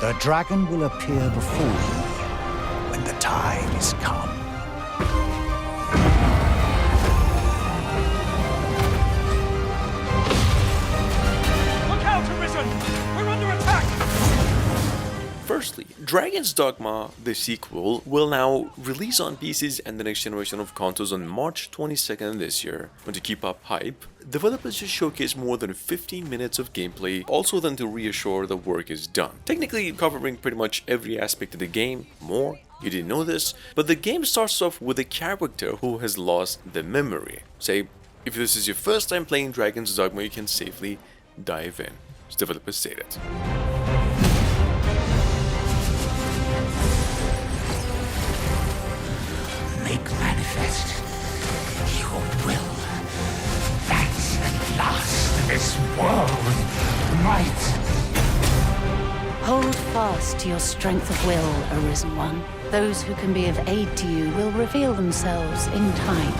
The dragon will appear before you when the time is come. Look out, Arisen! We're under attack! Firstly, Dragon's Dogma, the sequel, will now release on PCs and the next generation of consoles on March 22nd this year. And to keep up hype, developers just showcase more than 15 minutes of gameplay, also then to reassure the work is done. Technically covering pretty much every aspect of the game, more. You didn't know this, but the game starts off with a character who has lost the memory. Say, if this is your first time playing Dragon's Dogma, you can safely dive in, as developers stated. Make manifest your will, that at last this world might. Hold fast to your strength of will, Arisen One. Those who can be of aid to you will reveal themselves in time.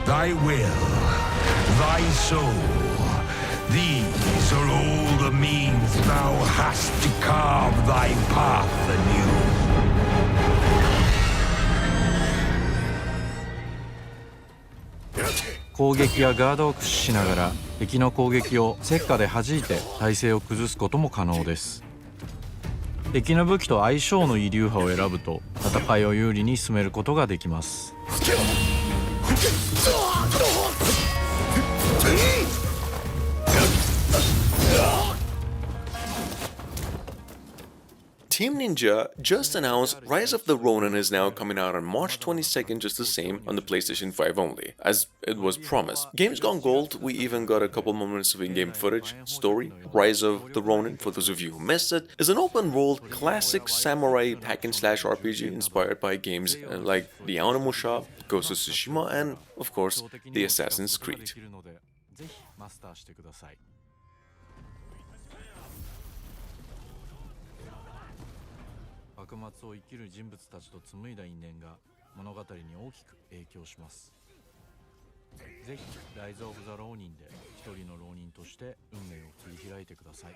Thy will, thy soul, these are all the means thou hast to carve thy path anew. 攻撃やガードを駆使しながら敵の攻撃を石火で弾いて体勢を崩すことも可能です。敵の武器と相性のいい流派を選ぶと戦いを有利に進めることができます。Team Ninja just announced Rise of the Ronin is now coming out on March 22nd, just the same on the PlayStation 5 only, as it was promised. Game's gone gold, we even got a couple moments of in-game footage. Story, Rise of the Ronin, for those of you who missed it, is an open-world classic samurai hack-and-slash RPG inspired by games like the Onimusha, Ghost of Tsushima, and, of course, the Assassin's Creed. 幕末を生きる人物たちと紡いだ因縁が物語に大きく影響します。ぜひライズ・オブ・ザ・浪人で一人の浪人として運命を切り開いてください。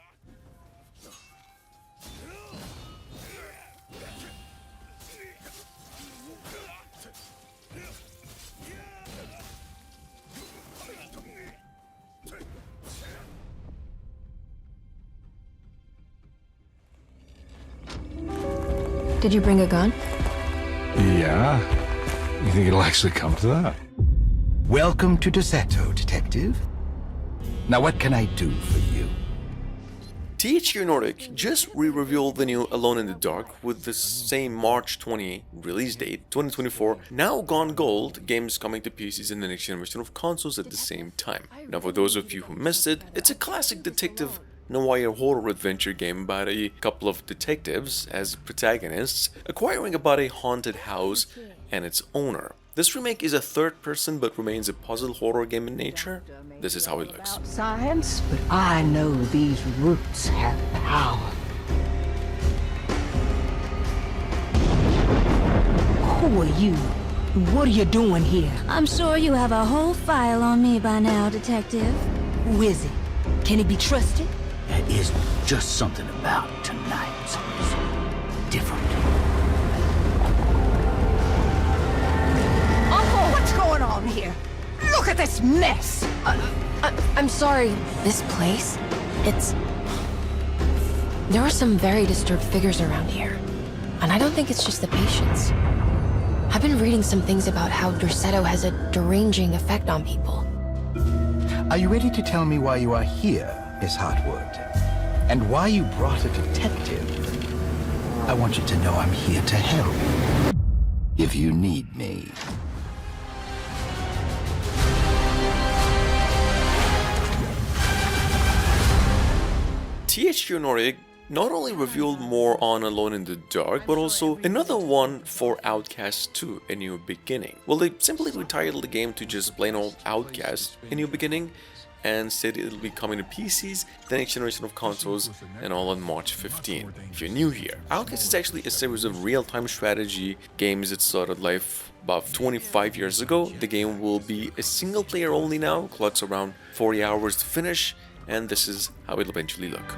Did you bring a gun? Yeah? You think it'll actually come to that? Welcome to Deseto, Detective. Now what can I do for you? THQ Nordic just re-revealed the new Alone in the Dark with the same March 20 release date, 2024, now gone gold, games coming to PCs and the next generation of consoles at the same time. Now for those of you who missed it, it's a classic detective noir horror adventure game about a couple of detectives as protagonists acquiring about a haunted house and its owner. This remake is a third person but remains a puzzle horror game in nature. This is how it looks. Science, but I know these roots have power. Who are you? What are you doing here? I'm sure you have a whole file on me by now, Detective. Who is it? Can he be trusted? There is just something about tonight. It's different. Uncle, what's going on here? Look at this mess! I'm sorry. This place, there are some very disturbed figures around here. And I don't think it's just the patients. I've been reading some things about how Derceto has a deranging effect on people. Are you ready to tell me why you are here, Miss Hartwood? And why you brought a detective? I want you to know I'm here to help. If you need me. THQ Nordic not only revealed more on Alone in the Dark, but also another one for Outcast 2, A New Beginning. Well, they simply retitled the game to just plain old Outcast, A New Beginning, and said it'll be coming to PCs, the next generation of consoles, and all on March 15. If you're new here, Outcast is actually a series of real-time strategy games that started life about 25 years ago. The game will be a single player only now, clocks around 40 hours to finish, and this is how it'll eventually look.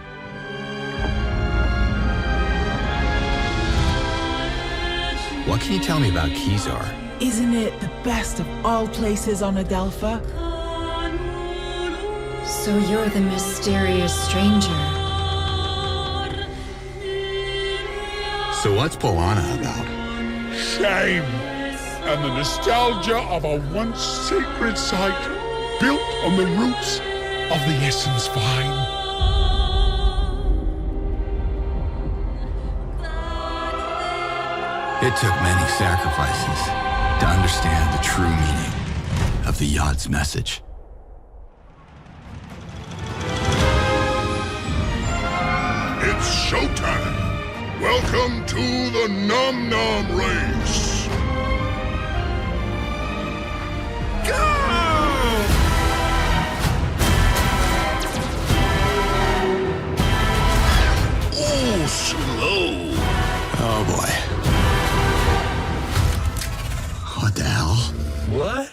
What can you tell me about Kezar? Isn't it the best of all places on Adelpha? So you're the mysterious stranger. So what's Polana about? Shame and the nostalgia of a once sacred site built on the roots of the Essence Vine. It took many sacrifices to understand the true meaning of the Yod's message. It's showtime. Welcome to the Nom Nom Race. Go! Oh, slow. Oh boy. What the hell? What?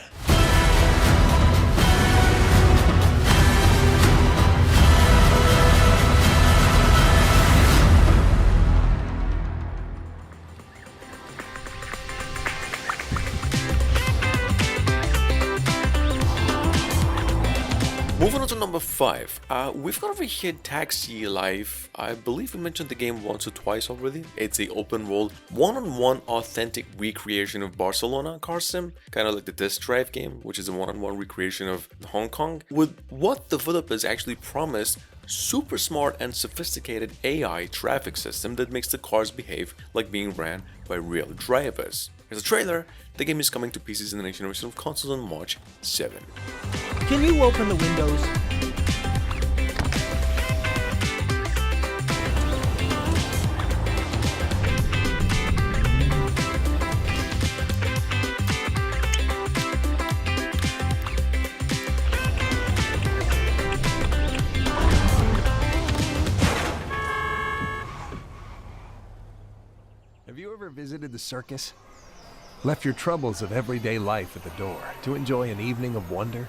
Moving on to number 5, we've got over here Taxi Life. I believe we mentioned the game once or twice already. It's a open world, one-on-one authentic recreation of Barcelona car sim, kind of like the Test Drive game, which is a one-on-one recreation of Hong Kong, with what developers actually promised super smart and sophisticated AI traffic system that makes the cars behave like being ran by real drivers. Here's a trailer. The game is coming to PCs in the next generation of consoles on March 7. Can you open the windows? Have you ever visited the circus? Left your troubles of everyday life at the door to enjoy an evening of wonder?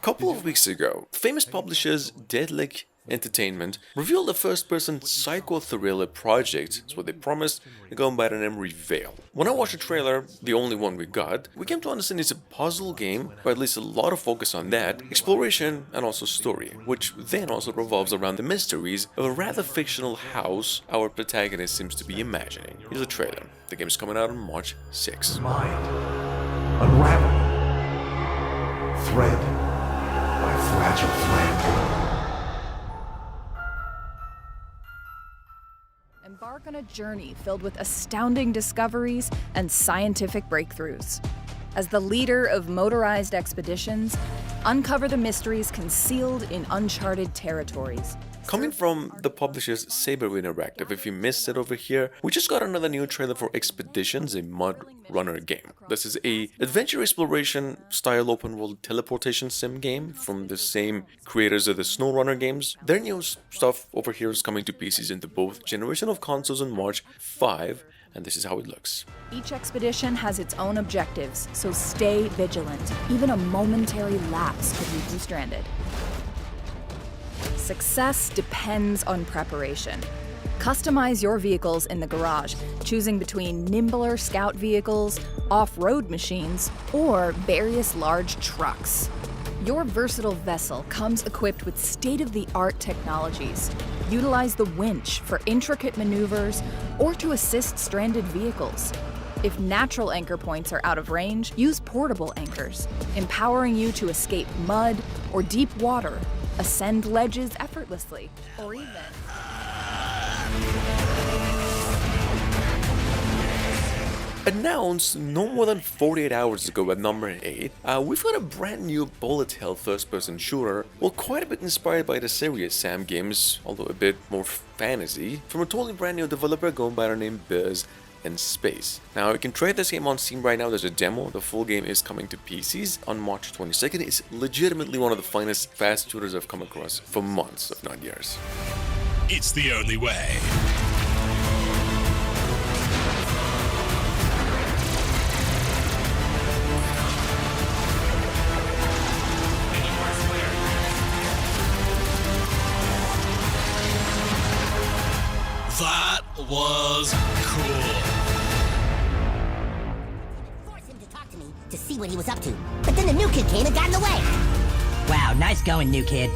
A couple of weeks ago, famous publishers Deadlick Entertainment revealed a first-person psycho-thriller project. That's what they promised, going by the name Reveal. When I watched the trailer, the only one we got, we came to understand it's a puzzle game, or at least a lot of focus on that, exploration and also story, which then also revolves around the mysteries of a rather fictional house our protagonist seems to be imagining. Here's a trailer. The game is coming out on March 6. Mind. Unravel. Thread by fragile thread. Embark on a journey filled with astounding discoveries and scientific breakthroughs. As the leader of motorized expeditions, uncover the mysteries concealed in uncharted territories. Coming from the publishers Saber Interactive, if you missed it over here, we just got another new trailer for Expeditions, a MudRunner game. This is a adventure exploration style open world teleportation sim game from the same creators of the SnowRunner games. Their new stuff over here is coming to PCs into both generation of consoles on March 5, and this is how it looks. Each expedition has its own objectives, so stay vigilant. Even a momentary lapse could leave you stranded. Success depends on preparation. Customize your vehicles in the garage, choosing between nimbler scout vehicles, off-road machines, or various large trucks. Your versatile vessel comes equipped with state-of-the-art technologies. Utilize the winch for intricate maneuvers or to assist stranded vehicles. If natural anchor points are out of range, use portable anchors, empowering you to escape mud or deep water, ascend ledges effortlessly, or even... Announced no more than 48 hours ago at number 8, we've got a brand new bullet hell first-person shooter, well, quite a bit inspired by the Serious Sam games, although a bit more fantasy, from a totally brand new developer going by the name Biz in Space. Now, you can trade this game on Steam right now. There's a demo. The full game is coming to PCs on March 22nd. It's legitimately one of the finest fast shooters I've come across for months, if not years. It's the only way. That was cool. what he was up to. But then the new kid came and got in the way. Wow, nice going, new kid.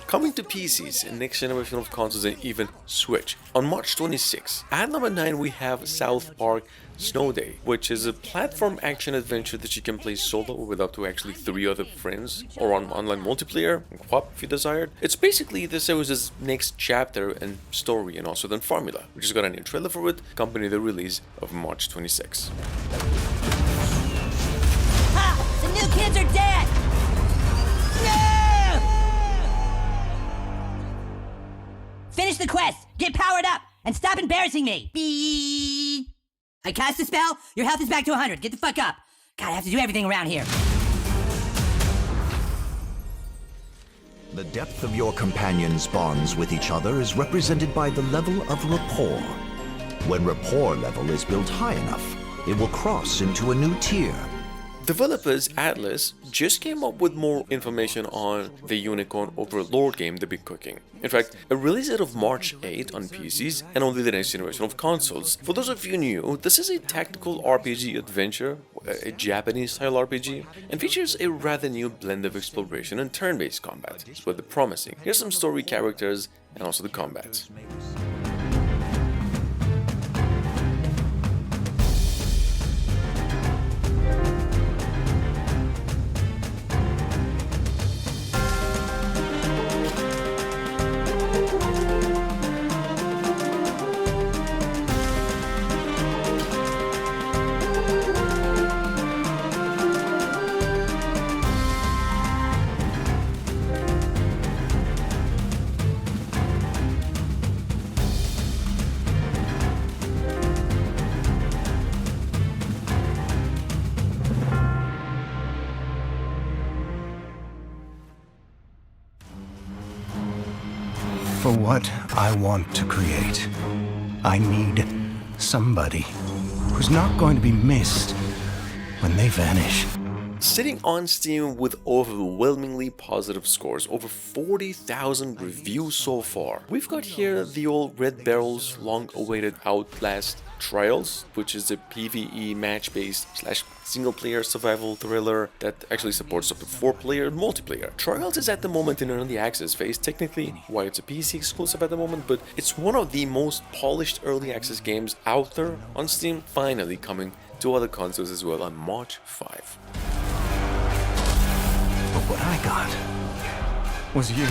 Coming to PCs and next generation of consoles and even Switch. On March 26, at number 9 we have South Park Snow Day, which is a platform action adventure that you can play solo with up to actually 3 other friends, or on online multiplayer, co-op if you desired. It's basically the series' next chapter and story and also the formula. We just got a new trailer for it, accompanying the release of March 26. Ha! The new kids are dead! No! Finish the quest, get powered up, and stop embarrassing me! Beep! I cast a spell, your health is back to 100, get the fuck up! God, I have to do everything around here. The depth of your companions' bonds with each other is represented by the level of rapport. When rapport level is built high enough, it will cross into a new tier. Developers Atlas just came up with more information on the Unicorn Overlord game they've been cooking. In fact, a release date of March 8 on PCs and only the next generation of consoles. For those of you new, this is a tactical RPG adventure, a Japanese-style RPG, and features a rather new blend of exploration and turn-based combat. It's rather promising. Here's some story characters and also the combat. For what I want to create, I need somebody who's not going to be missed when they vanish. Sitting on Steam with overwhelmingly positive scores, over 40,000 reviews so far. We've got here the old Red Barrel's long-awaited Outlast Trials, which is a PvE match-based / single-player survival thriller that actually supports up to 4-player multiplayer. Trials is at the moment in early access phase, technically why it's a PC exclusive at the moment, but it's one of the most polished early access games out there on Steam, finally coming to other consoles as well on March 5. But what I got was you.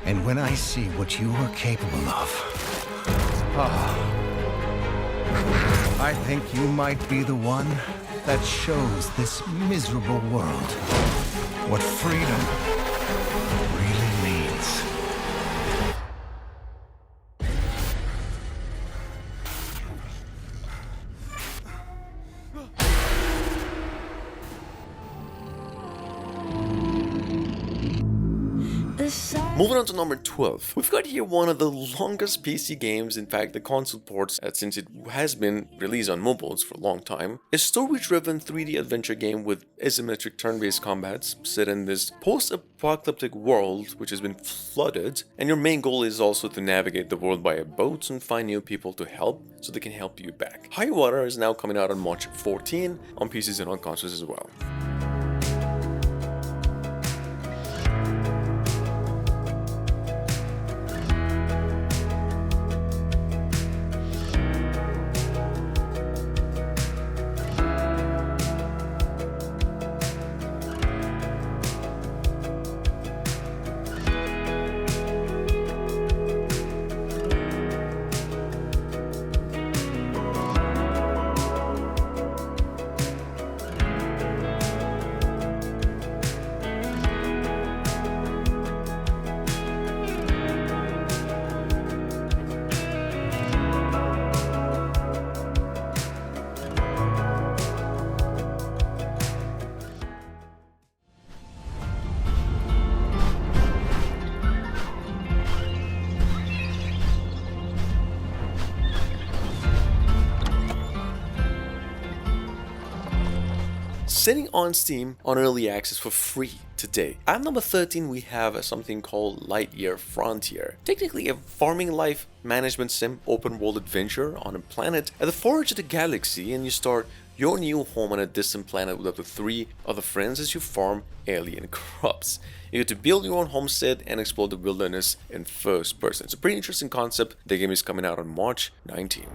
And when I see what you are capable of, I think you might be the one that shows this miserable world what freedom really means. Moving on to number 12, we've got here one of the longest PC games, in fact the console ports, since it has been released on mobiles for a long time. A story-driven 3D adventure game with asymmetric turn-based combats set in this post-apocalyptic world which has been flooded, and your main goal is also to navigate the world by a boat and find new people to help so they can help you back. High Water is now coming out on March 14 on PCs and on consoles as well. Sitting on Steam on early access for free today. At number 13 we have something called Lightyear Frontier. Technically a farming life management sim open world adventure on a planet at the far edge of the galaxy, and you start your new home on a distant planet with up to 3 other friends as you farm alien crops. You get to build your own homestead and explore the wilderness in first person. It's a pretty interesting concept. The game is coming out on March 19.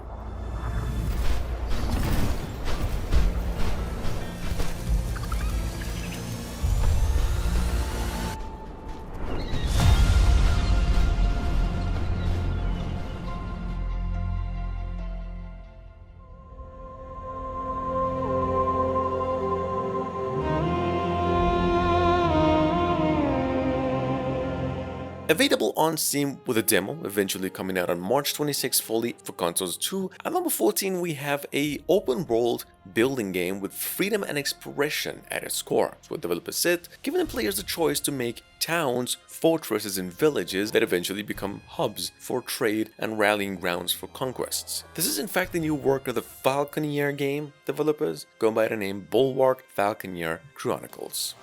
Available on Steam with a demo, eventually coming out on March 26 fully for consoles too. At number 14 we have a open world building game with freedom and expression at its core. So what developers said, giving the players the choice to make towns, fortresses and villages that eventually become hubs for trade and rallying grounds for conquests. This is in fact the new work of the Falconeer game developers, going by the name Bulwark Falconeer Chronicles.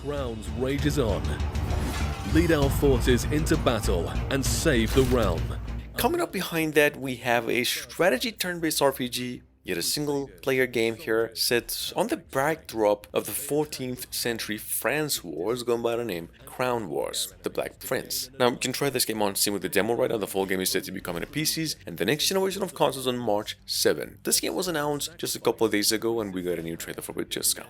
Crowns rages on. Lead our forces into battle and save the realm. Coming up behind that we have a strategy turn-based RPG, yet a single player game here set on the backdrop of the 14th century France wars going by the name Crown Wars, the Black Prince. Now you can try this game on Steam with the demo right now. The full game is set to be coming to PCs and the next generation of consoles on March 7. This game was announced just a couple of days ago and we got a new trailer for it just now.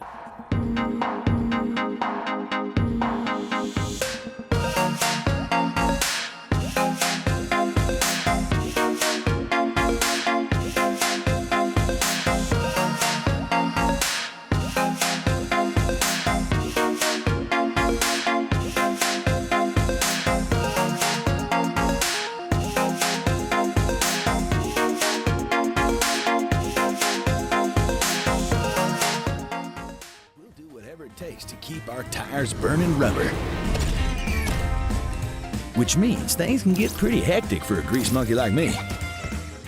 To keep our tires burning rubber. Which means things can get pretty hectic for a grease monkey like me.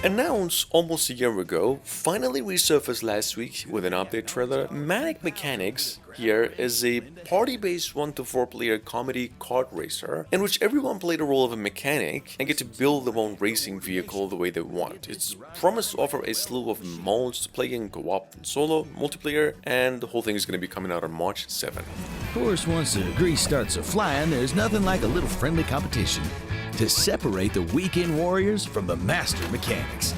Announced almost a year ago, finally resurfaced last week with an update trailer. Manic Mechanics here is a party-based 1 to 4 player comedy kart racer in which everyone play the role of a mechanic and get to build their own racing vehicle the way they want. It's promised to offer a slew of modes to play in co-op and solo, multiplayer, and the whole thing is going to be coming out on March 7. Of course, once the grease starts a-flying, there's nothing like a little friendly competition to separate the weekend warriors from the master mechanics.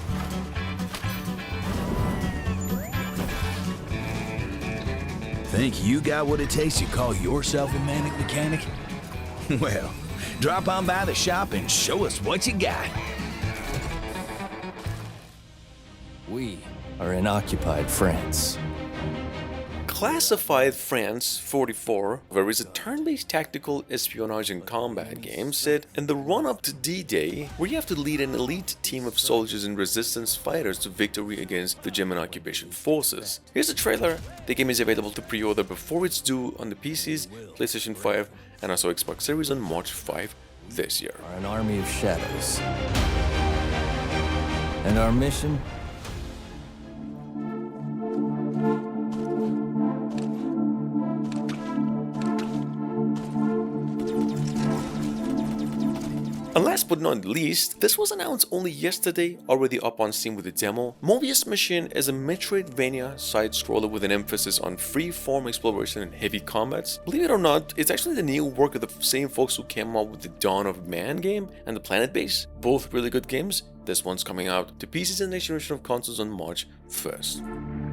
Think you got what it takes to call yourself a manic mechanic? Well, drop on by the shop and show us what you got. We are in occupied France. Classified France 44, where is a turn-based tactical espionage and combat game set in the run-up to D-Day, where you have to lead an elite team of soldiers and resistance fighters to victory against the German occupation forces. Here's the trailer. The game is available to pre-order before it's due on the PCs, PlayStation 5 and also Xbox Series on March 5 this year. Are an army of shadows. And our mission? And last but not least, this was announced only yesterday, already up on Steam with a demo. Mobius Mission is a Metroidvania side-scroller with an emphasis on free-form exploration and heavy combats. Believe it or not, it's actually the new work of the same folks who came up with the Dawn of Man game and the Planet Base. Both really good games. This one's coming out to PCs and next generation of consoles on March 1st.